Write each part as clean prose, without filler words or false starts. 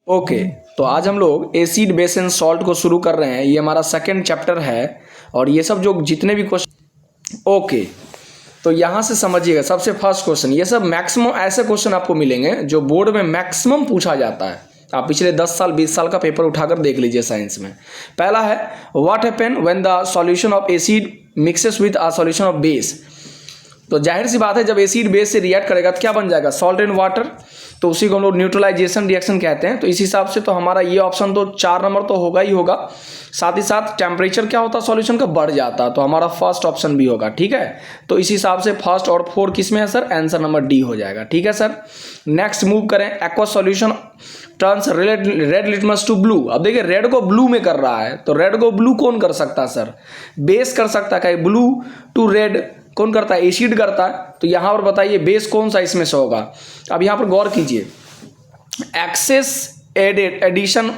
Okay, तो आज हम लोग एसिड बेस एंड सॉल्ट को शुरू कर रहे हैं। ये हमारा सेकंड चैप्टर है और ये सब जो जितने भी क्वेश्चन, ओके, तो यहाँ से समझिएगा। सबसे फर्स्ट क्वेश्चन, ये सब मैक्सिमम ऐसे क्वेश्चन आपको मिलेंगे जो बोर्ड में मैक्सिमम पूछा जाता है। आप पिछले 10 साल 20 साल का पेपर उठाकर देख लीजिए साइंस में। पहला है, what happen when the solution of acid mixes with a solution of base. तो जाहिर सी बात है, जब एसिड बेस से रिएक्ट करेगा तो क्या बन जाएगा, सॉल्ट एंड वाटर। तो उसी को हम लोग न्यूट्रलाइजेशन रिएक्शन कहते हैं। तो इस हिसाब से तो हमारा ये ऑप्शन तो 4 नंबर तो होगा ही होगा। साथ ही साथ टेम्परेचर क्या होता है सॉल्यूशन का, बढ़ जाता, तो हमारा फर्स्ट ऑप्शन भी होगा। ठीक है, तो इस हिसाब से फर्स्ट और 4 किस में है सर, आंसर नंबर डी हो जाएगा। ठीक है सर, नेक्स्ट मूव करें। Aqua solution turns red litmus to blue. अब देखिए रेड को ब्लू में कर रहा है, तो रेड को ब्लू कौन कर सकता है सर, बेस कर सकता है। क्या ब्लू टू रेड कौन करता है, एसिड करता है। तो यहां पर बताइए बेस कौन सा इसमें से होगा। अब यहां पर गौर कीजिए, excess addition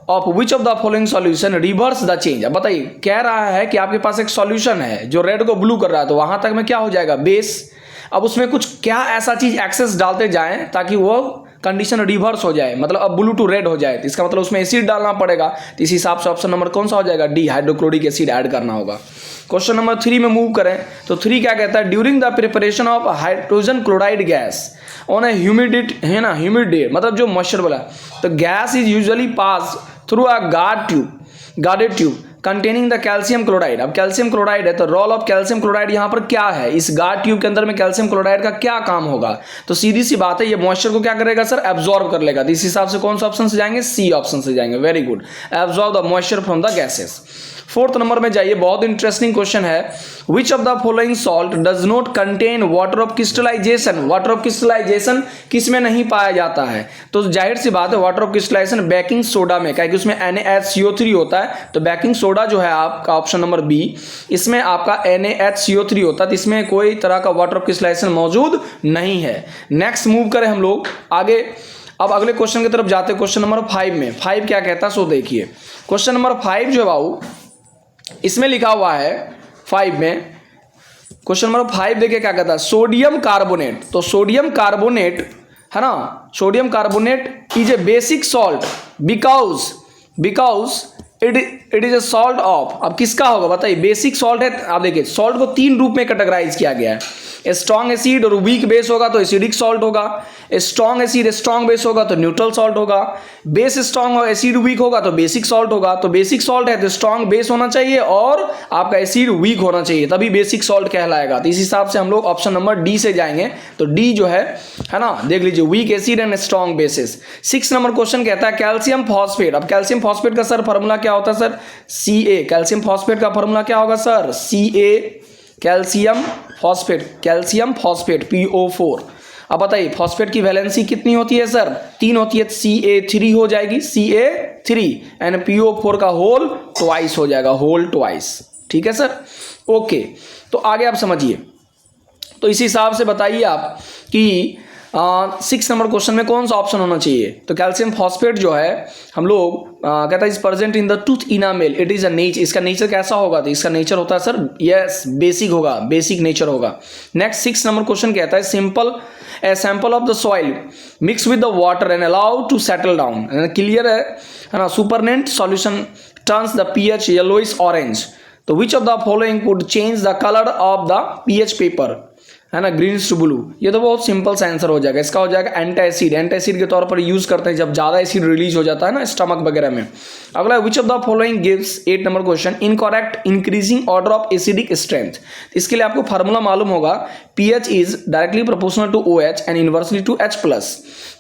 of which of the following solution reverse the change. अब बताइए, कह रहा है कि आपके पास एक सॉल्यूशन है जो रेड को ब्लू कर रहा है, तो वहां तक में क्या हो जाएगा, बेस। अब उसमें कुछ क्या ऐसा चीज एक्सेस डालते जाएं ताकि वो कंडीशन रिवर्स हो जाए, मतलब अब ब्लू टू रेड हो जाए, तो इसका मतलब उसमें एसिड डालना पड़ेगा। तो इस हिसाब से ऑप्शन नंबर कौन सा हो जाएगा, डी, हाइड्रोक्लोरिक एसिड ऐड करना होगा। क्वेश्चन नंबर 3 में मूव करें तो 3 क्या कहता है, during the preparation of hydrogen chloride gas on A humid, है ना, ह्यूमिड डे, मतलब जो मॉइस्चर वाला, तो gas is usually pass through a guarded tube containing the calcium chloride. अब कैल्शियम क्लोराइड है, तो रोल ऑफ कैल्शियम क्लोराइड यहां पर क्या है, इस गार्ड ट्यूब के अंदर में कैल्शियम क्लोराइड का क्या काम होगा। तो सीधी सी बात है, ये मॉइस्चर को क्या करेगा सर, एब्जॉर्ब कर लेगा। तो इस हिसाब से कौन सा ऑप्शन से जाएंगे, सी ऑप्शन से जाएंगे। Very good, absorb the moisture from the gases. 4th number में जाइए, बहुत इंटरेस्टिंग क्वेश्चन है। Which of the following salt does not contain water of crystallization. Water of crystallization किस में नहीं पाया जाता है, तो जाहिर सी बात है water of crystallization baking soda में, क्या कि उसमें NaHCO3 होता है। तो बेकिंग सोडा जो है आपका ऑप्शन नंबर बी, इसमें आपका NaHCO3 होता है, तो इसमें कोई तरह का वाटर ऑफ क्रिस्टलाइजेशन मौजूद नहीं है। नेक्स्ट मूव करें हम लोग आगे। अब अगले क्वेश्चन की तरफ जाते हैं, क्वेश्चन नंबर 5 में। 5 क्या कहता है सो देखिए, क्वेश्चन नंबर 5 जो है बाबू, इसमें लिखा हुआ है 5 में, क्वेश्चन नंबर 5 देखिए क्या कहता है, सोडियम कार्बोनेट। तो सोडियम कार्बोनेट है ना, sodium carbonate is a basic salt because it is a salt of. अब किसका होगा बताइए, बेसिक सॉल्ट है। आप देखिए सॉल्ट को 3 रूप में कैटेगराइज किया गया है, स्ट्रॉन्ग एसिड और वीक बेस होगा तो एसिडिक सॉल्ट होगा, स्ट्रॉन्ग एसिड स्ट्रॉन्ग बेस होगा तो न्यूट्रल सॉल्ट होगा, बेस स्ट्रॉन्ग और एसिड वीक होगा तो बेसिक सॉल्ट होगा। तो बेसिक सॉल्ट है तो स्ट्रॉन्ग बेस होना चाहिए और आपका एसिड वीक होना चाहिए, तभी बेसिक सॉल्ट कहलाएगा। तो इस हिसाब से हम लोग ऑप्शन नंबर डी से जाएंगे। तो डी जो है ना, देख लीजिए, weak acid and strong bases. 6 number question कहता है कैल्शियम फॉस्फेट। अब कैल्शियम फॉस्फेट का सर फॉर्मूला क्या होता है सर, Ca। कैल्शियम फॉस्फेट का फॉर्मूला क्या होगा sir, Ca, calcium phosphate PO4। अब बताइए फॉस्फेट की वैलेंसी कितनी होती है सर, 3 होती है, Ca3 हो जाएगी, Ca3 एंड PO4 का होल ट्वाइस हो जाएगा, होल ट्वाइस। ठीक है सर, ओके। तो आगे आप समझिए, तो इस हिसाब से बताइए आप कि 6 नंबर क्वेश्चन में कौन सा ऑप्शन होना चाहिए। तो कैल्शियम फॉस्फेट जो है हम लोग कहता है is present in the tooth enamel, it is a nature. इसका नेचर कैसा होगा, तो इसका नेचर होता है सर, यस, बेसिक होगा, बेसिक नेचर होगा। नेक्स्ट 6 नंबर क्वेश्चन कहता है simple a sample of the soil mix with the water and allow to settle down. Clear है ना, supernatant solution turns the pH yellowish orange. तो which of the following would change the colour of the pH paper, है ना, green to blue. ये तो बहुत simple सा answer हो जाएगा। इसका हो जाएगा एंटासिड। एंटासिड के तौर पर यूज करते हैं जब ज्यादा एसिड रिलीज हो जाता है ना स्टमक वगैरह में। अगला, which of the following gives, 8 number question, incorrect increasing order of acidic strength. इसके लिए आपको फार्मूला मालूम होगा, pH is directly proportional to OH and inversely to H+।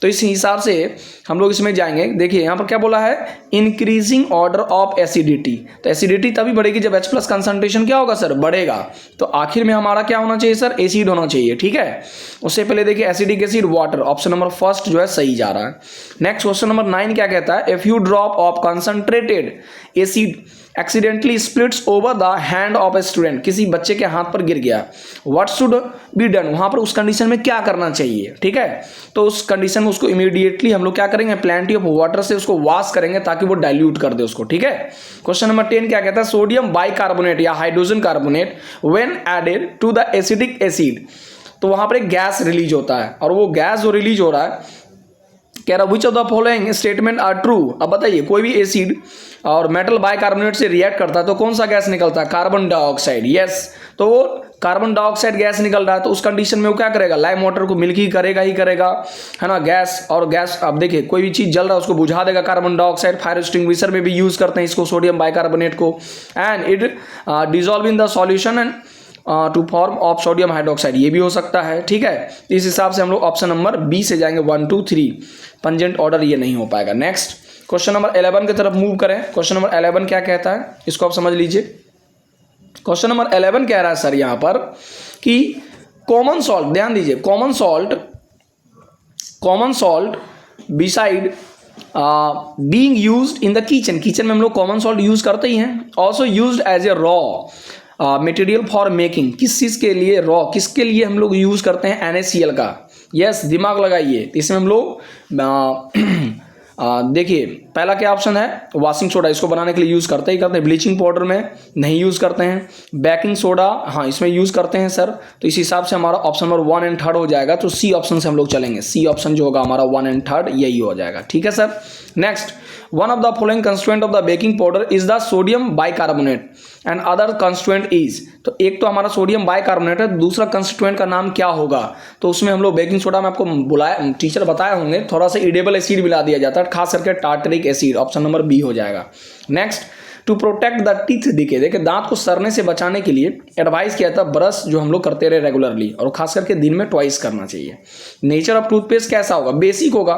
तो इस हिसाब से हम लोग इसमें जाएंगे। देखिए यहाँ पर क्या बोला है, इंक्रीजिंग ऑर्डर ऑफ एसिडिटी। तो एसिडिटी तभी बढ़ेगी जब H+ कंसंट्रेशन क्या होगा सर, बढ़ेगा। तो आखिर में हमारा क्या होना चाहिए सर, एसिड होना चाहिए। ठीक है, उससे पहले देखिए acidic acid water, option number first जो है सही जा रहा है। नेक्स्ट क्वेश्चन नंबर 9 क्या कहता है, a few drop of concentrated acid accidentally splits over the hand of a student. किसी बच्चे के हाथ पर गिर गया, व्हाट शुड बी डन। वहां पर उस कंडीशन में क्या करना चाहिए, ठीक है। तो उस कंडीशन में उसको इमीडिएटली हम लोग क्या करेंगे, प्लेंटी ऑफ वाटर से उसको वॉश करेंगे ताकि वो डाइल्यूट कर दे उसको। ठीक है, क्वेश्चन नंबर 10 क्या कहता है, सोडियम बाइकार्बोनेट या hydrogen carbonate when added to the acidic acid. तो वहां पर एक गैस रिलीज होता है और वो गैस जो रिलीज हो रहा है कह रहा which of the following statement are true. अब बताइए कोई भी एसिड और मेटल बाइकार्बोनेट से रिएक्ट करता है तो कौन सा गैस निकलता है, कार्बन डाइऑक्साइड। यस, तो वो कार्बन डाइऑक्साइड गैस निकल रहा है तो उस कंडीशन में वो क्या करेगा, लाइम वाटर को मिल्क ही करेगा है ना, गैस। और गैस अब देखिए कोई भी चीज जल रहा है उसको बुझा देगा कार्बन डाइऑक्साइड। फायर एक्सटिंग्विशर में भी यूज करते हैं इसको, सोडियम बाइकार्बोनेट को। And it dissolve in the solution and to form of sodium hydroxide, ये भी हो सकता है। ठीक है, इस हिसाब से हम लोग ऑप्शन नंबर बी से जाएंगे 1 2 3, पंजेंट ऑर्डर ये नहीं हो पाएगा। नेक्स्ट क्वेश्चन नंबर 11 की तरफ मूव करें। क्वेश्चन नंबर 11 क्या कहता है इसको आप समझ लीजिए। क्वेश्चन नंबर 11 कह रहा है सर यहाँ पर कि कॉमन सॉल्ट, ध्यान दीजिए, common salt beside being used in the kitchen, kitchen में हम लोग कॉमन सॉल्ट यूज करते ही हैं। Also used as a raw material for making, किस चीज़ के लिए, रॉ किसके लिए हम लोग यूज करते हैं, NaCl का। यस, दिमाग लगाइए, इसमें हम लोग देखिए पहला क्या ऑप्शन है, वॉशिंग सोडा, इसको बनाने के लिए यूज़ करते हैं। ब्लीचिंग पाउडर में नहीं यूज़ करते हैं। बेकिंग सोडा हाँ इसमें यूज़ करते हैं सर। तो इस हिसाब से हमारा ऑप्शन नंबर 1 एंड 3 हो जाएगा। तो सी ऑप्शन से हम लोग चलेंगे, सी ऑप्शन जो होगा हमारा 1 एंड 3 यही हो जाएगा। ठीक है sir. Next, one of the following constituent of the baking powder is the sodium bicarbonate and other constituent is. तो एक तो हमारा सोडियम बाइकार्बोनेट है, दूसरा कंस्टिट्यूएंट का नाम क्या होगा। तो उसमें हम लोग बेकिंग सोडा में आपको बुलाया, टीचर बताए होंगे, थोड़ा सा इडेबल एसिड मिला दिया जाता है, खास करके tartaric acid, option number B हो जाएगा। Next, to protect the teeth decay, देखिए दांत को सड़ने से बचाने के लिए एडवाइस किया था ब्रश जो हम लोग करते रहे रेगुलरली, और खास करके दिन में ट्वाइस करना चाहिए। नेचर ऑफ टूथपेस्ट कैसा होगा, बेसिक होगा।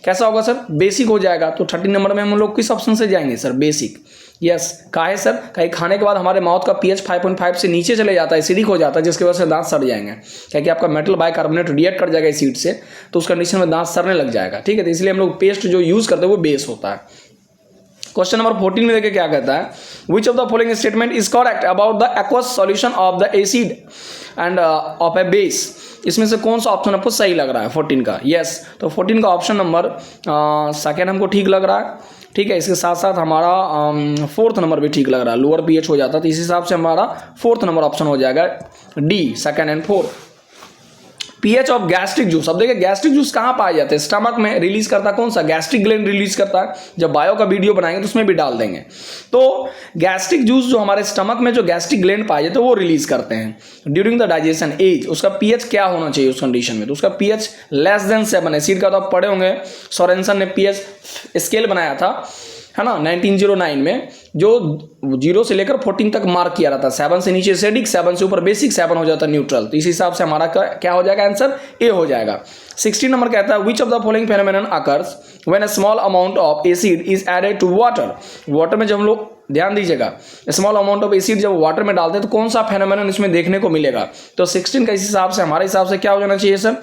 कैसा होगा सर, बेसिक हो जाएगा। तो 30 नंबर में हम लोग किस ऑप्शन से जाएंगे सर, बेसिक। यस, काहे सर, कहीं खाने के बाद हमारे माउथ का pH 5.5 से नीचे चले जाता है, एसिडिक हो जाता है, जिसकी वजह से दांत सड़ जाएंगे। क्या कि आपका मेटल बाइकार्बोनेट रिएक्ट कर जाएगा एसिड से, तो उस कंडीशन में दांत सड़ने लग जाएगा। ठीक है, तो इसलिए हम लोग पेस्ट जो यूज करते हैं वो बेस होता है। क्वेश्चन नंबर 14 में देखिए क्या कहता है, which of the following statement is correct about the aqueous solution of the acid end of A base. इसमें से कौन सा ऑप्शन आपको सही लग रहा है 14 का। यस, तो 14 का ऑप्शन नंबर सेकेंड हमको ठीक लग रहा है। ठीक है, इसके साथ साथ हमारा 4th नंबर भी ठीक लग रहा है, लोअर pH हो जाता है, तो इस हिसाब से हमारा 4th नंबर ऑप्शन हो जाएगा D, second and 4th। pH of gastric juice, अब देखिए गैस्ट्रिक जूस कहाँ पाए जाते हैं, स्टमक में रिलीज करता है कौन सा, गैस्ट्रिक ग्लैंड रिलीज करता है। जब बायो का वीडियो बनाएंगे तो उसमें भी डाल देंगे। तो गैस्ट्रिक जूस जो हमारे स्टमक में जो गैस्ट्रिक ग्लैंड पाए जाते हैं वो रिलीज करते हैं ड्यूरिंग द डाइजेशन एज। उसका pH क्या होना चाहिए उस कंडीशन में, तो उसका pH लेस देन 7। एसिड का तो आप पढ़े होंगे, सोरेंसन ने pH स्केल बनाया था, है ना, 1909 में, जो 0 से लेकर 14 तक मार्क किया रहता है। 7 से नीचे एसिडिक, 7 से ऊपर बेसिक, 7 हो जाता है न्यूट्रल। तो इस हिसाब से हमारा क्या हो जाएगा आंसर, ए हो जाएगा। 16 नंबर कहता है which of the following phenomenon occurs when a small amount of acid is added to water. Water में जब हम लोग, ध्यान दीजिएगा, स्मॉल अमाउंट ऑफ एसिड जब वाटर में डालते हैं तो कौन सा फेनोमेनन इसमें देखने को मिलेगा। तो 16 का इस हिसाब से, हमारे हिसाब से क्या हो जाना चाहिए सर,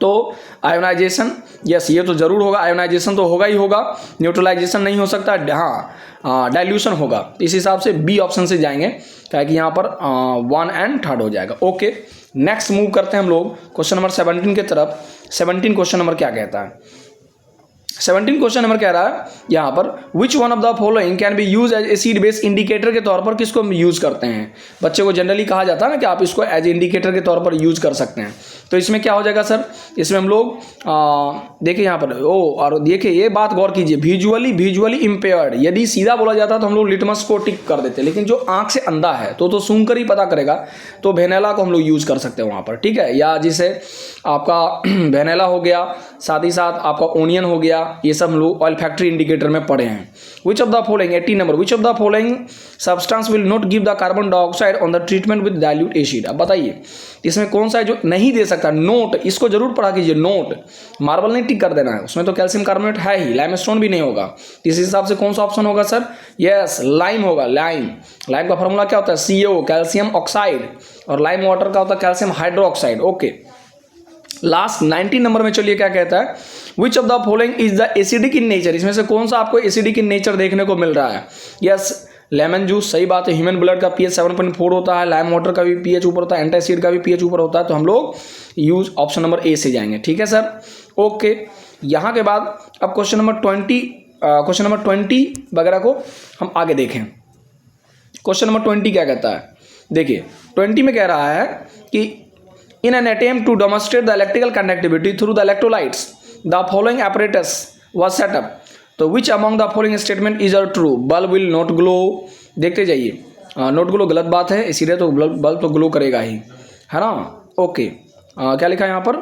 तो आयोनाइजेशन। यस, ये तो जरूर होगा, आयोनाइजेशन तो होगा ही होगा, न्यूट्रलाइजेशन नहीं हो सकता, हाँ डाइल्यूशन होगा। इस हिसाब से बी ऑप्शन से जाएंगे, क्या कि यहाँ पर 1 एंड 3 हो जाएगा। ओके, नेक्स्ट मूव करते हैं हम लोग क्वेश्चन नंबर 17 की तरफ। 17 क्वेश्चन नंबर क्या कहता है, 17 क्वेश्चन नंबर कह रहा है यहाँ पर which one of the following can be use as acid base indicator के तौर पर किसको हम यूज करते हैं। बच्चे को जनरली कहा जाता है ना कि आप इसको एज इंडिकेटर के तौर पर यूज कर सकते हैं। तो इसमें क्या हो जाएगा सर, इसमें हम लोग देखिए यहाँ पर और देखिए ये बात गौर कीजिए, विजुअली इम्पेयर्ड, यदि सीधा बोला जाता तो हम लोग लिटमस को टिक कर देते, लेकिन जो आंख से अंधा है तो सूंघ कर ही पता करेगा, तो वेनिला को हम लोग यूज कर सकते हैं वहाँ पर। ठीक है, या जिसे आपका वेनिला हो गया, साथ ही साथ आपका ओनियन हो गया, ये सब हम लोग ऑयल फैक्ट्री इंडिकेटर में पढ़े हैं। विच of the following, 18 number, which of the following substance will not give the carbon dioxide on the treatment with dilute acid. अब बताइए इसमें कौन सा है जो नहीं दे सकता। नोट, इसको जरूर पढ़ा कीजिए, नोट, मार्बल नहीं टिक कर देना है, उसमें तो कैल्शियम कार्बोनेट है ही, लाइमस्टोन भी नहीं होगा। इस हिसाब से कौन सा ऑप्शन होगा सर, यस लाइम होगा। लाइम का फॉर्मूला क्या होता है, CO, कैल्शियम ऑक्साइड, और लाइम वाटर का होता है calcium hydroxide. Okay, last 19 number में चलिए क्या कहता है, which of the following is the acidic in nature. इसमें से कौन सा आपको एसिडिक इन नेचर देखने को मिल रहा है। यस, लेमन जूस, सही बात है, ह्यूमन ब्लड का pH 7.4 होता है, लाइम वाटर का भी pH ऊपर होता है, एंटासिड का भी pH ऊपर होता है, तो हम लोग यूज ऑप्शन नंबर ए से जाएंगे। ठीक है सर, ओके। यहाँ के बाद अब क्वेश्चन नंबर 20 वगैरह को हम आगे देखें। क्वेश्चन नंबर 20 क्या कहता है, देखिए 20 में कह रहा है कि in an attempt to demonstrate the electrical conductivity through the electrolytes the following apparatus was set up, तो which among the following statement is are true, bulb will not glow, देखते जाइए, नॉट ग्लो गलत बात है, इसीलिए तो bulb तो glow करेगा ही, है ना। ओके, क्या लिखा है यहाँ पर,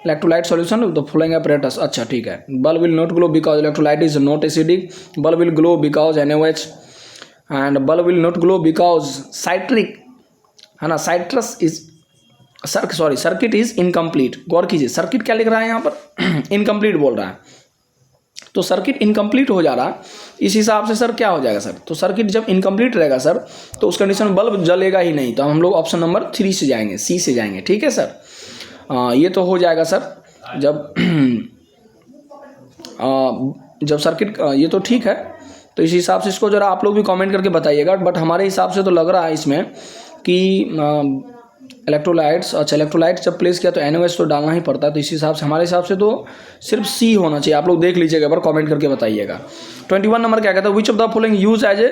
electrolyte solution the following apparatus, अच्छा ठीक है, bulb will not glow because electrolyte is not acidic, bulb will glow because NaOH, and bulb will not glow because citric, है ना, citrus is circuit is incomplete. गौर कीजिए, circuit क्या लिख रहा है यहाँ पर, इनकम्प्लीट बोल रहा है, तो सर्किट इनकम्प्लीट हो जा रहा है, इस हिसाब से सर क्या हो जाएगा सर, तो सर्किट जब इनकम्प्लीट रहेगा सर तो उस कंडीशन में बल्ब जलेगा ही नहीं, तो हम लोग ऑप्शन नंबर 3 से जाएंगे, सी से जाएंगे, ठीक है सर। ये तो हो जाएगा सर जब जब सर्किट, ये तो ठीक है, तो इस हिसाब से इसको जरा आप लोग भी कमेंट करके बताइएगा, बट हमारे हिसाब से तो लग रहा है इसमें कि इलेक्ट्रोलाइट्स, अच्छा इलेक्ट्रोलाइट जब प्लेस किया तो NaOH तो डालना ही पड़ता है, तो इस हिसाब से हमारे हिसाब से तो सिर्फ सी होना चाहिए, आप लोग देख लीजिएगा, पर कमेंट करके बताइएगा। 21 नंबर क्या कहता है, which of the following use as a,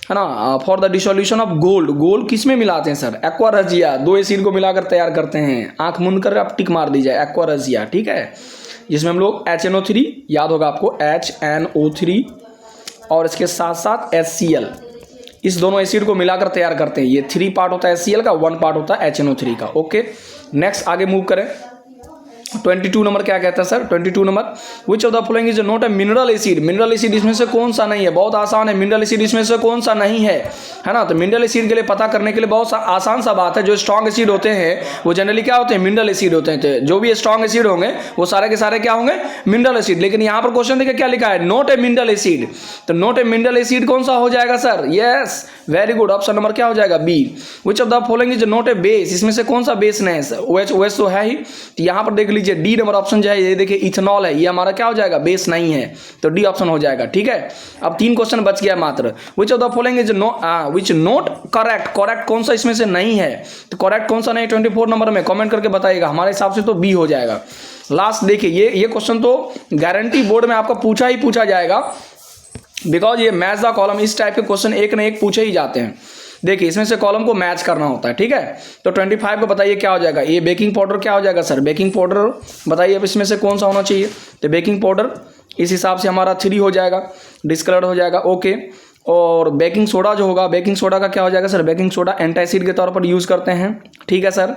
है ना, for the dissolution of gold, gold किस में मिलाते हैं सर, एक्वारजिया, 2 एसिड को मिलाकर तैयार करते हैं, आंख मूंद कर आप टिक मार दीजिए, एक्वारजिया, ठीक है, जिसमें हम लोग HNO3, याद होगा आपको HNO3 और इसके साथ साथ HCl, इस दोनों एसिड को मिलाकर तैयार करते हैं, ये 3 पार्ट होता है HCl का, 1 पार्ट होता है HNO3 का। ओके, नेक्स्ट आगे मूव करें, 22 नंबर क्या कहता है sir, 22 number, which of the following is not a mineral acid, mineral acid इसमें से कौन सा नहीं है, बहुत आसान है, मिनरल एसिड इसमें से कौन सा नहीं है, है ना, तो मिनरल एसिड के लिए पता करने के लिए बहुत आसान सा बात है, जो स्ट्रॉन्ग एसिड होते हैं वो जनरली क्या होते हैं, मिनरल एसिड होते हैं, तो जो भी स्ट्रॉन्ग एसिड होंगे वो सारे के सारे क्या होंगे, मिनरल एसिड, लेकिन यहाँ पर क्वेश्चन देखिए क्या लिखा है, नॉट ए मिनरल एसिड, तो नॉट ए मिनरल एसिड कौन सा हो जाएगा sir, yes very good, option number क्या हो जाएगा, B. Which of the following is not a base, इसमें से कौन सा बेस नहीं है, OH तो है ही, तो यहाँ पर देख लीजिए डी नंबर ऑप्शन जो है, ये देखिए इथेनॉल है, ये हमारा क्या हो जाएगा, बेस नहीं है, तो डी ऑप्शन हो जाएगा, ठीक है। अब 3 क्वेश्चन बच गया मात्र, विच of the following is which not correct, correct कौन सा इसमें से नहीं है, तो करेक्ट कौन सा नहीं, 24 नंबर में कमेंट करके बताइएगा, हमारे हिसाब से तो बी हो जाएगा। लास्ट देखिए, ये क्वेश्चन तो गारंटी बोर्ड में आपका पूछा ही पूछा जाएगा, बिकॉज ये मैच द कॉलम, इस टाइप के क्वेश्चन एक न एक पूछे ही जाते हैं। देखिए इसमें से कॉलम को मैच करना होता है, ठीक है, तो 25 को बताइए क्या हो जाएगा, ये बेकिंग पाउडर क्या हो जाएगा सर, बेकिंग पाउडर बताइए अब इसमें से कौन सा होना चाहिए, तो बेकिंग पाउडर इस हिसाब से हमारा 3 हो जाएगा, डिस्कलर्ड हो जाएगा। ओके, और बेकिंग सोडा जो होगा, बेकिंग सोडा का क्या हो जाएगा सर, बेकिंग सोडा एंटासिड के तौर पर यूज़ करते हैं, ठीक है सर।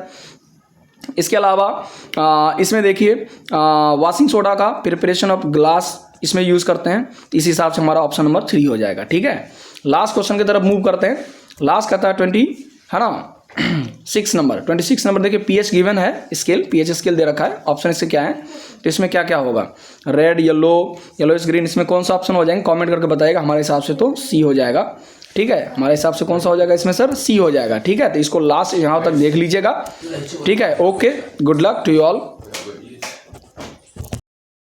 इसके अलावा इसमें देखिए वॉशिंग सोडा का प्रिपरेशन ऑफ ग्लास इसमें यूज़ करते हैं, इस हिसाब से हमारा ऑप्शन नंबर 3 हो जाएगा, ठीक है। लास्ट क्वेश्चन की तरफ मूव करते हैं, लास्ट कहता है 20, है ना 26 नंबर देखिए, pH गिवन है, स्केल pH स्केल दे रखा है, ऑप्शन इससे क्या है, तो इसमें क्या क्या होगा, रेड, येलो इस ग्रीन, इसमें कौन सा ऑप्शन हो जाएंगे, कमेंट करके बताइएगा, हमारे हिसाब से तो सी हो जाएगा, ठीक है, हमारे हिसाब से कौन सा हो जाएगा इसमें सर, सी हो जाएगा, ठीक है। तो इसको लास्ट यहाँ तक देख लीजिएगा, ठीक है। Okay, good luck to you all.